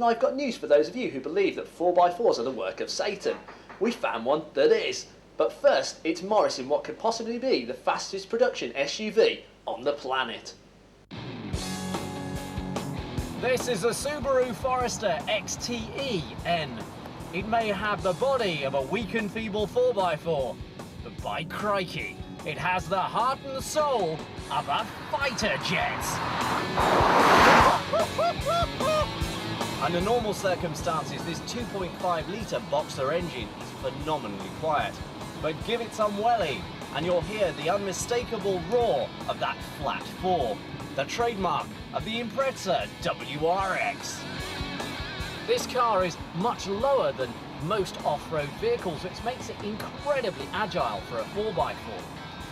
And I've got news for those of you who believe that 4x4s are the work of Satan. We found one that is. But first, it's Morris in what could possibly be the fastest production SUV on the planet. This is a Subaru Forester XTE-N. It may have the body of a weak and feeble 4x4, but by crikey, it has the heart and soul of a fighter jet. Under normal circumstances, this 2.5-litre Boxer engine is phenomenally quiet. But give it some welly, and you'll hear the unmistakable roar of that flat 4, the trademark of the Impreza Wrx. This car is much lower than most off-road vehicles, which makes it incredibly agile for a 4x4.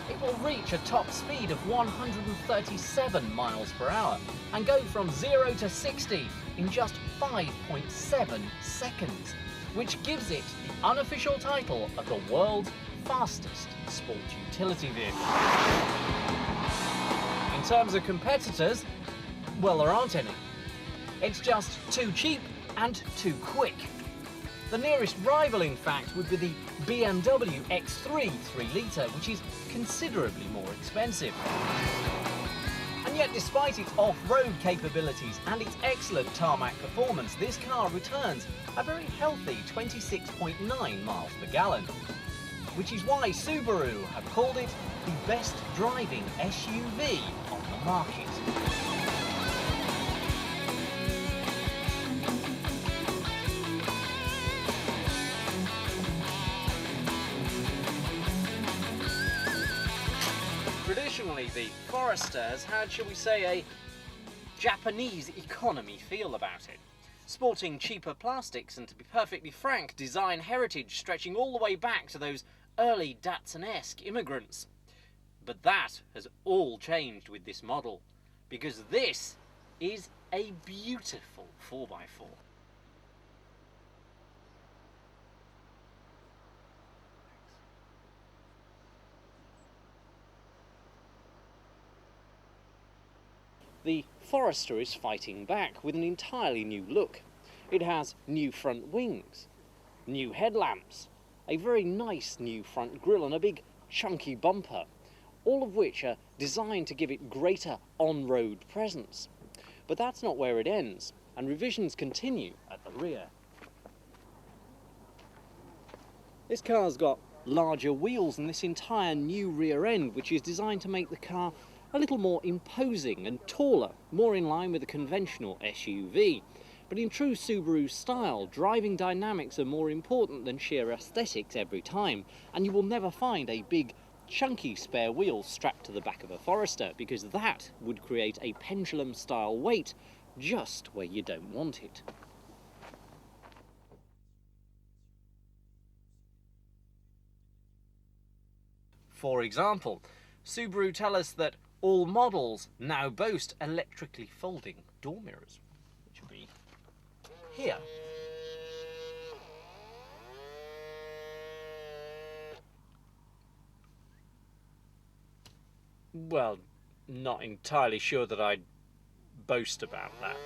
It will reach a top speed of 137 miles per hour and go from 0 to 60 in just 5.7 seconds, which gives it the unofficial title of the world's fastest sport utility vehicle. In terms of competitors, well, there aren't any. It's just too cheap and too quick. The nearest rival, in fact, would be the BMW X3 3-litre, which is considerably more expensive. And yet, despite its off-road capabilities and its excellent tarmac performance, this car returns a very healthy 26.9 miles per gallon, which is why Subaru have called it the best driving SUV on the market. Traditionally, the Forester has had, shall we say, a Japanese economy feel about it, sporting cheaper plastics and, to be perfectly frank, design heritage stretching all the way back to those early Datsun-esque immigrants. But that has all changed with this model, because this is a beautiful 4x4. The Forester is fighting back with an entirely new look. It has new front wings, new headlamps, a very nice new front grille and a big chunky bumper, all of which are designed to give it greater on-road presence. But that's not where it ends, and revisions continue at the rear. This car's got larger wheels and this entire new rear end, which is designed to make the car a little more imposing and taller, more in line with a conventional SUV. But in true Subaru style, driving dynamics are more important than sheer aesthetics every time, and you will never find a big, chunky spare wheel strapped to the back of a Forester, because that would create a pendulum-style weight just where you don't want it. For example, Subaru tell us that all models now boast electrically folding door mirrors, which will be here. Well, not entirely sure that I'd boast about that.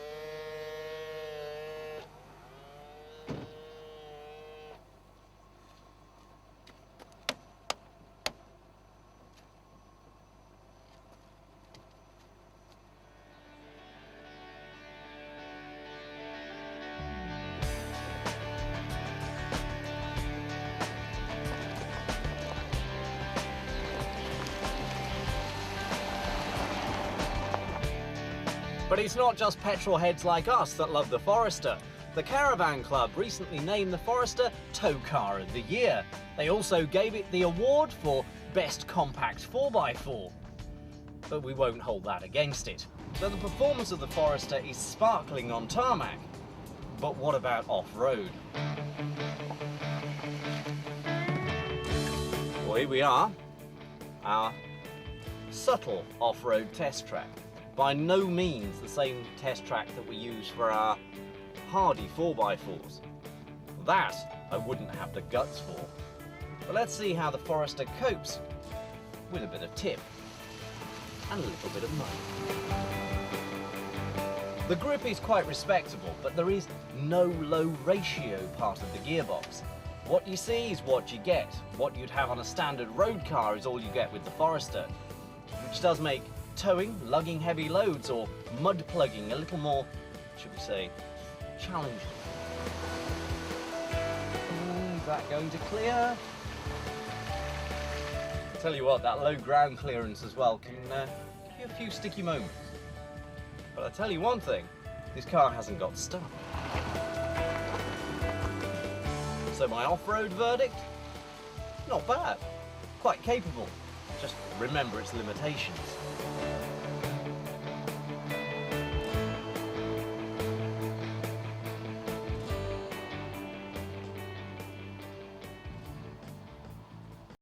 But it's not just petrol heads like us that love the Forester. The Caravan Club recently named the Forester Tow Car of the Year. They also gave it the award for Best Compact 4x4. But we won't hold that against it. So the performance of the Forester is sparkling on tarmac. But what about off-road? Well, here we are, our subtle off-road test track. By no means the same test track that we use for our hardy 4x4s. That I wouldn't have the guts for. But let's see how the Forester copes with a bit of tip and a little bit of money. The grip is quite respectable, but there is no low ratio part of the gearbox. What you see is what you get. What you'd have on a standard road car is all you get with the Forester, which does make towing, lugging heavy loads or mud plugging a little more, should we say, challenging. Is that going to clear? I tell you what, that low ground clearance as well can give you a few sticky moments. But I tell you one thing, this car hasn't got stuck. So my off-road verdict? Not bad. Quite capable. Just remember its limitations.